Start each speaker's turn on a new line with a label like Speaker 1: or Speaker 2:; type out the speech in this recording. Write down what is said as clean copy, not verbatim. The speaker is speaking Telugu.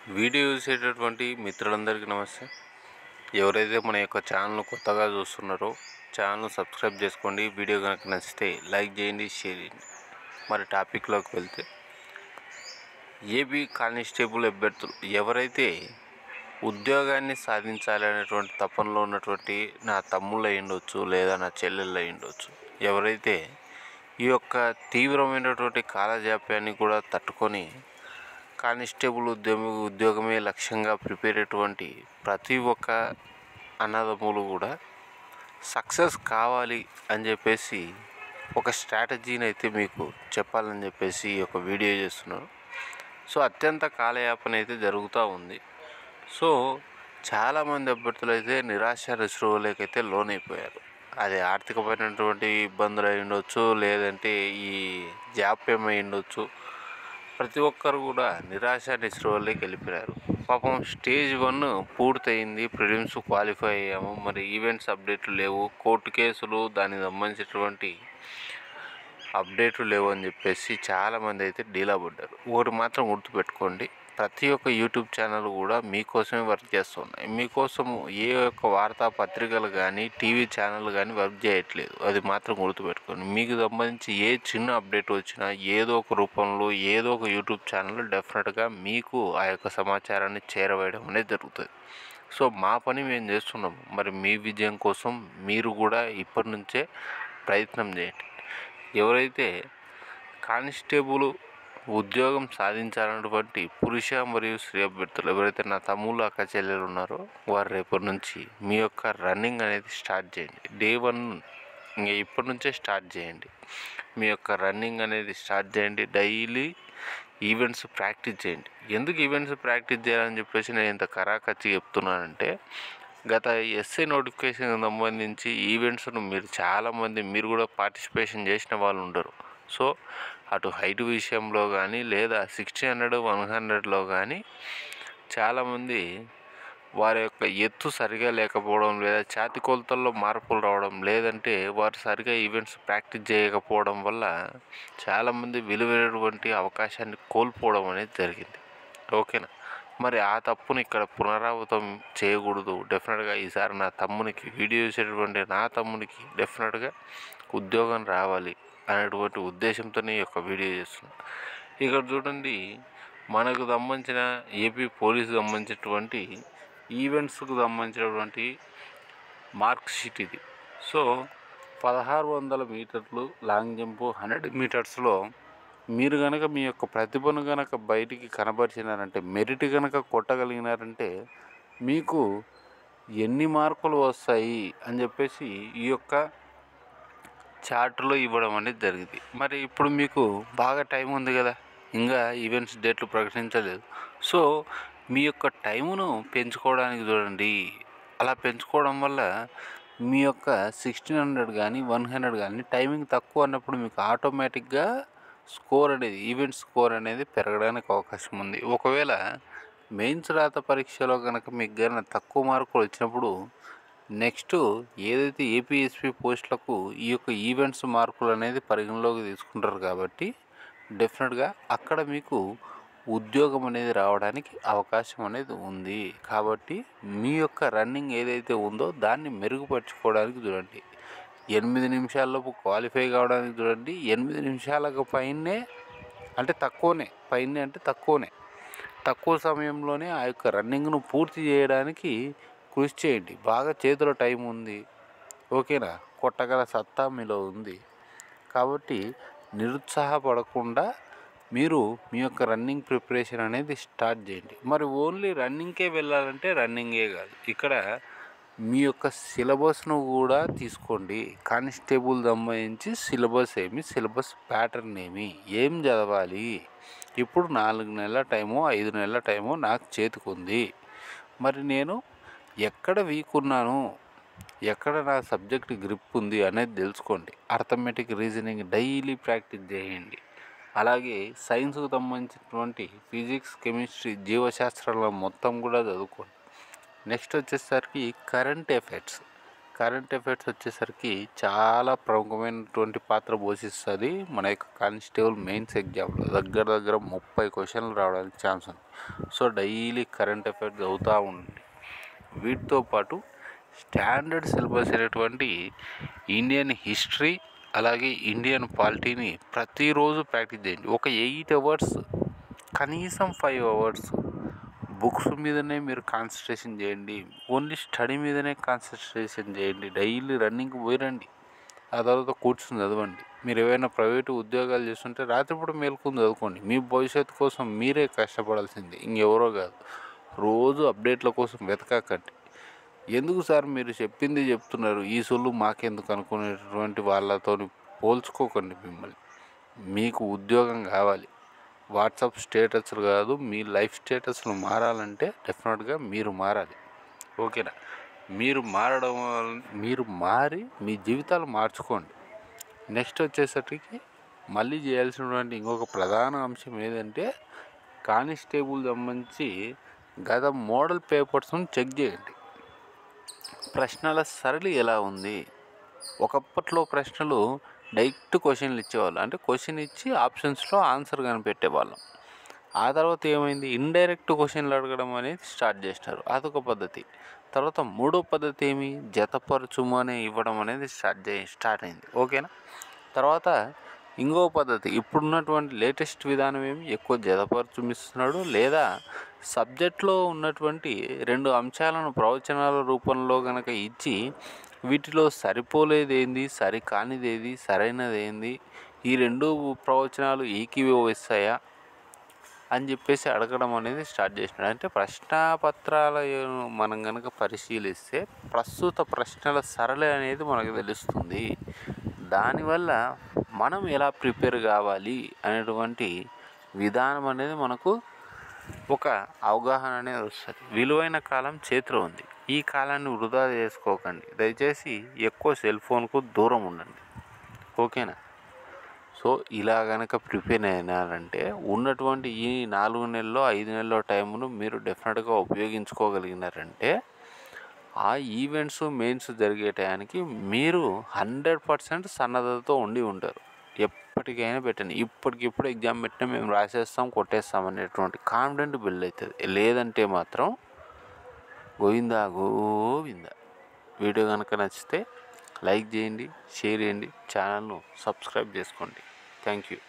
Speaker 1: వీడియో చూసేటటువంటి మిత్రులందరికీ నమస్తే. ఎవరైతే మన యొక్క ఛానల్ కొత్తగా చూస్తున్నారో ఛానల్ సబ్స్క్రైబ్ చేసుకోండి. వీడియో కనుక నచ్చితే లైక్ చేయండి, షేర్ చేయండి. మరి టాపిక్లోకి వెళ్తే, ఏపీ కానిస్టేబుల్ అభ్యర్థులు ఎవరైతే ఉద్యోగాన్ని సాధించాలనేటువంటి తపనలో ఉన్నటువంటి నా తమ్ముళ్ళు అయి ఉండొచ్చు, లేదా నా చెల్లెళ్ళు అయి ఉండొచ్చు, ఎవరైతే ఈ యొక్క తీవ్రమైనటువంటి కాలజాప్యాన్ని కూడా తట్టుకొని కానిస్టేబుల్ ఉద్యోగమే లక్ష్యంగా ప్రిపేర్ అయ్యేటువంటి ప్రతి ఒక్క అన్నదమ్ములు కూడా సక్సెస్ కావాలి అని చెప్పేసి ఒక స్ట్రాటజీని అయితే మీకు చెప్పాలని చెప్పేసి ఒక వీడియో చేస్తున్నాను. సో అత్యంత కాలయాపన అయితే జరుగుతూ ఉంది. సో చాలామంది అభ్యర్థులు అయితే నిరాశ నిస్పృహలకైతే లోనైపోయారు. అది ఆర్థికమైనటువంటి ఇబ్బందులు అయి ఉండొచ్చు, లేదంటే ఈ జాప్యం అయి ఉండొచ్చు. ప్రతి ఒక్కరు కూడా నిరాశ నిస్పృహలకి వెళ్ళిపోయారు. పాపం స్టేజ్ 1 పూర్తయింది, ప్రిలిమ్స్ క్వాలిఫై అయ్యాము, మరి ఈవెంట్స్ అప్డేట్లు లేవు, కోర్టు కేసులు దానికి సంబంధించినటువంటి అప్డేట్లు లేవు అని చెప్పేసి చాలామంది అయితే డీలా పడ్డారు. ఒకటి మాత్రం గుర్తుపెట్టుకోండి, ప్రతి ఒక్క యూట్యూబ్ ఛానల్ కూడా మీకోసమే వర్క్ చేస్తున్నాయి. మీకోసము ఏ ఒక్క వార్తాపత్రికలు కానీ టీవీ ఛానల్ కానీ వర్క్ చేయట్లేదు. అది మాత్రం గుర్తుపెట్టుకోండి. మీకు సంబంధించి ఏ చిన్న అప్డేట్ వచ్చినా ఏదో ఒక రూపంలో ఏదో ఒక యూట్యూబ్ ఛానల్ డెఫినెట్గా మీకు ఆ యొక్క సమాచారాన్ని చేరవేయడం అనేది జరుగుతుంది. సో మా పని మేము చేస్తున్నాము. మరి మీ విజయం కోసం మీరు కూడా ఇప్పటి నుంచే ప్రయత్నం చేయండి. ఎవరైతే కానిస్టేబుల్ ఉద్యోగం సాధించాలన్నటువంటి పురుష మరియు స్త్రీ అభ్యర్థులు ఎవరైతే నా తమ్ముళ్ళు అక్క చెల్లెలు ఉన్నారో వారు రేపటి నుంచి మీ యొక్క రన్నింగ్ అనేది స్టార్ట్ చేయండి. డే 1 ఇంకా ఇప్పటి నుంచే స్టార్ట్ చేయండి. మీ యొక్క రన్నింగ్ అనేది స్టార్ట్ చేయండి. డైలీ ఈవెంట్స్ ప్రాక్టీస్ చేయండి. ఎందుకు ఈవెంట్స్ ప్రాక్టీస్ చేయాలని చెప్పేసి నేను ఇంత కరాకచ్చి చెప్తున్నానంటే, గత ఎస్ఐ నోటిఫికేషన్ సంబంధించి ఈవెంట్స్ను మీరు కూడా పార్టిసిపేషన్ చేసిన వాళ్ళు ఉండరు. సో అటు హైట్ విషయంలో కానీ లేదా 1600, 100లో కానీ చాలామంది వారి యొక్క ఎత్తు సరిగా లేకపోవడం, లేదా ఛాతి కొలతల్లో మార్పులు రావడం, లేదంటే వారు సరిగా ఈవెంట్స్ ప్రాక్టీస్ చేయకపోవడం వల్ల చాలామంది విలువైనటువంటి అవకాశాన్ని కోల్పోవడం అనేది జరిగింది. ఓకేనా? మరి ఆ తప్పుని ఇక్కడ పునరావృతం చేయకూడదు. డెఫినెట్గా ఈసారి నా తమ్మునికి వీడియో చేసేటువంటి నా తమ్మునికి డెఫినెట్గా ఉద్యోగం రావాలి అనేటువంటి ఉద్దేశంతోనే ఈ యొక్క వీడియో చేస్తున్నాను. ఇక్కడ చూడండి, మనకు సంబంధించిన ఏపీ పోలీసు సంబంధించినటువంటి ఈవెంట్స్కు సంబంధించినటువంటి మార్క్ షీట్ ఇది. సో 1600 మీటర్లు లాంగ్ జంపు, 100 మీటర్స్లో మీరు కనుక మీ యొక్క ప్రతిభను కనుక బయటికి కనబరిచినారంటే, మెరిట్ కనుక కొట్టగలిగినారంటే మీకు ఎన్ని మార్కులు వస్తాయి అని చెప్పేసి ఈ యొక్క చార్ట్లో ఇవ్వడం అనేది జరిగింది. మరి ఇప్పుడు మీకు బాగా టైం ఉంది కదా, ఇంకా ఈవెంట్స్ డేట్లు ప్రకటించలేదు. సో మీ యొక్క టైమును పెంచుకోవడానికి చూడండి. అలా పెంచుకోవడం వల్ల మీ యొక్క 1600 కానీ 100 కానీ టైమింగ్ తక్కువ అన్నప్పుడు మీకు ఆటోమేటిక్గా స్కోర్ అనేది, ఈవెంట్ స్కోర్ అనేది పెరగడానికి అవకాశం ఉంది. ఒకవేళ మెయిన్స్ రాత పరీక్షలో కనుక మీకు కానీ తక్కువ మార్కులు వచ్చినప్పుడు నెక్స్ట్ ఏదైతే ఏపీఎస్పీ పోస్టులకు ఈ యొక్క ఈవెంట్స్ మార్కులు అనేది పరిగణలోకి తీసుకుంటారు. కాబట్టి డెఫినెట్గా అక్కడ మీకు ఉద్యోగం అనేది రావడానికి అవకాశం అనేది ఉంది. కాబట్టి మీ యొక్క రన్నింగ్ ఏదైతే ఉందో దాన్ని మెరుగుపరుచుకోవడానికి చూడండి. 8 నిమిషాల్లోపు క్వాలిఫై కావడానికి చూడండి. 8 నిమిషాలకు పైనే అంటే తక్కువనే తక్కువ సమయంలోనే ఆ యొక్క రన్నింగ్ను పూర్తి చేయడానికి కృషి చేయండి. బాగా చేతిలో టైం ఉంది, ఓకేనా, కొట్టగల సత్తా మీలో ఉంది. కాబట్టి నిరుత్సాహపడకుండా మీరు మీ యొక్క రన్నింగ్ ప్రిపరేషన్ అనేది స్టార్ట్ చేయండి. మరి ఓన్లీ రన్నింగ్కే వెళ్ళాలంటే రన్నింగే కాదు, ఇక్కడ మీ యొక్క సిలబస్ను కూడా తీసుకోండి. కానిస్టేబుల్ సంబంధించి సిలబస్ ప్యాటర్న్ ఏం చదవాలి. ఇప్పుడు 4 నెలల టైమో 5 నెలల టైమో నాకు చేతికుంది. మరి నేను ఎక్కడ వీక్ ఉన్నాను, ఎక్కడ నా సబ్జెక్ట్ గ్రిప్ ఉంది అనేది తెలుసుకోండి. అర్థమెటిక్, రీజనింగ్ డైలీ ప్రాక్టీస్ చేయండి. అలాగే సైన్స్కు సంబంధించినటువంటి ఫిజిక్స్, కెమిస్ట్రీ, జీవశాస్త్రాల మొత్తం కూడా చదువుకోండి. నెక్స్ట్ వచ్చేసరికి కరెంట్ కరెంట్ అఫైర్స్ వచ్చేసరికి చాలా ప్రముఖమైనటువంటి పాత్ర పోషిస్తుంది మన యొక్క కానిస్టేబుల్ మెయిన్స్ ఎగ్జామ్లో. దగ్గర దగ్గర 30 క్వశ్చన్లు రావడానికి ఛాన్స్ ఉంది. సో డైలీ కరెంట్ అఫైర్స్ చదువుతూ ఉండండి. వీటితో పాటు స్టాండర్డ్ సిలబస్ అయినటువంటి ఇండియన్ హిస్టరీ అలాగే ఇండియన్ పాలిటీని ప్రతిరోజు ప్రాక్టీస్ చేయండి. ఒక 8 అవర్స్, కనీసం 5 అవర్స్ బుక్స్ మీదనే మీరు కాన్సన్ట్రేషన్ చేయండి. ఓన్లీ స్టడీ మీదనే కాన్సన్ట్రేషన్ చేయండి. డైలీ రన్నింగ్కి పోయిరండి, ఆ తర్వాత కూర్చుని చదవండి. మీరు ఏవైనా ప్రైవేటు ఉద్యోగాలు చేస్తుంటే రాత్రిపూట మేలుకొని చదువుకోండి. మీ భవిష్యత్తు కోసం మీరే కష్టపడాల్సింది, ఇంకెవరో కాదు. రోజు అప్డేట్ల కోసం వెతకకండి. ఎందుకు సార్ మీరు చెప్పింది చెప్తున్నారు, ఈ సొల్లు మాకెందుకు అనుకునేటువంటి వాళ్ళతో పోల్చుకోకండి. మిమ్మల్ని, మీకు ఉద్యోగం కావాలి, వాట్సాప్ స్టేటస్లు కాదు, మీ లైఫ్ స్టేటస్లు మారాలంటే డెఫినెట్గా మీరు మారాలి. ఓకేనా? మీరు మారి మీ జీవితాలు మార్చుకోండి. నెక్స్ట్ వచ్చేసరికి మళ్ళీ చేయాల్సినటువంటి ఇంకొక ప్రధాన అంశం ఏదంటే కానిస్టేబుల్ సంబంధించి గత మోడల్ పేపర్స్ను చెక్ చేయండి. ప్రశ్నల సరళి ఎలా ఉంది? ఒకప్పట్లో ప్రశ్నలు డైరెక్ట్ క్వశ్చన్లు ఇచ్చేవాళ్ళు, అంటే క్వశ్చన్ ఇచ్చి ఆప్షన్స్లో ఆన్సర్ కనిపెట్టేవాళ్ళం. ఆ తర్వాత ఏమైంది, ఇండైరెక్ట్ క్వశ్చన్లు అడగడం అనేది స్టార్ట్ చేసినారు. అదొక పద్ధతి. తర్వాత మూడో పద్ధతి ఏమి, జతపరచుము అని ఇవ్వడం అనేది స్టార్ట్ అయింది. ఓకేనా? తర్వాత ఇంకో పద్ధతి, ఇప్పుడున్నటువంటి లేటెస్ట్ విధానం ఏమి, ఎక్కువ జతపరచుమిస్తున్నాడు, లేదా సబ్జెక్ట్లో ఉన్నటువంటి 2 అంశాలను ప్రవచనాల రూపంలో కనుక ఇచ్చి వీటిలో సరిపోలేది ఏంది, సరికానిది ఏది, సరైనది ఏంది, ఈ 2 ప్రవచనాలు ఏకీభవిస్తాయా అని చెప్పేసి అడగడం అనేది స్టార్ట్ చేసినాడు. అంటే ప్రశ్నాపత్రాలను మనం కనుక పరిశీలిస్తే ప్రస్తుత ప్రశ్నల సరళి అనేది మనకు తెలుస్తుంది. దానివల్ల మనం ఎలా ప్రిపేర్ కావాలి అనేటువంటి విధానం అనేది మనకు ఒక అవగాహన అనేది వస్తుంది. విలువైన కాలం చేతిలో ఉంది. ఈ కాలాన్ని వృధా చేసుకోకండి. దయచేసి ఎక్కువ సెల్ ఫోన్కు దూరం ఉండండి. ఓకేనా? సో ఇలా కనుక ప్రిపేర్ అయినారంటే ఉన్నటువంటి ఈ 4 నెలల్లో 5 నెలల్లో టైంను మీరు డెఫినెట్గా ఉపయోగించుకోగలిగినారంటే ఆ ఈవెంట్స్ మెయిన్స్ జరిగే టయానికి మీరు 100% సన్నద్ధతతో ఉండి ఉంటారు. ఎప్పటికైనా పెట్టండి. ఇప్పటికిప్పుడు ఎగ్జామ్ పెట్టినా మేము రాసేస్తాం, కొట్టేస్తాం అనేటువంటి కాన్ఫిడెంట్ బిల్డ్ అవుతుంది. లేదంటే మాత్రం గోవిందా గోవిందా. వీడియో కనుక నచ్చితే లైక్ చేయండి, షేర్ చేయండి, ఛానల్ను సబ్స్క్రైబ్ చేసుకోండి. Thank you.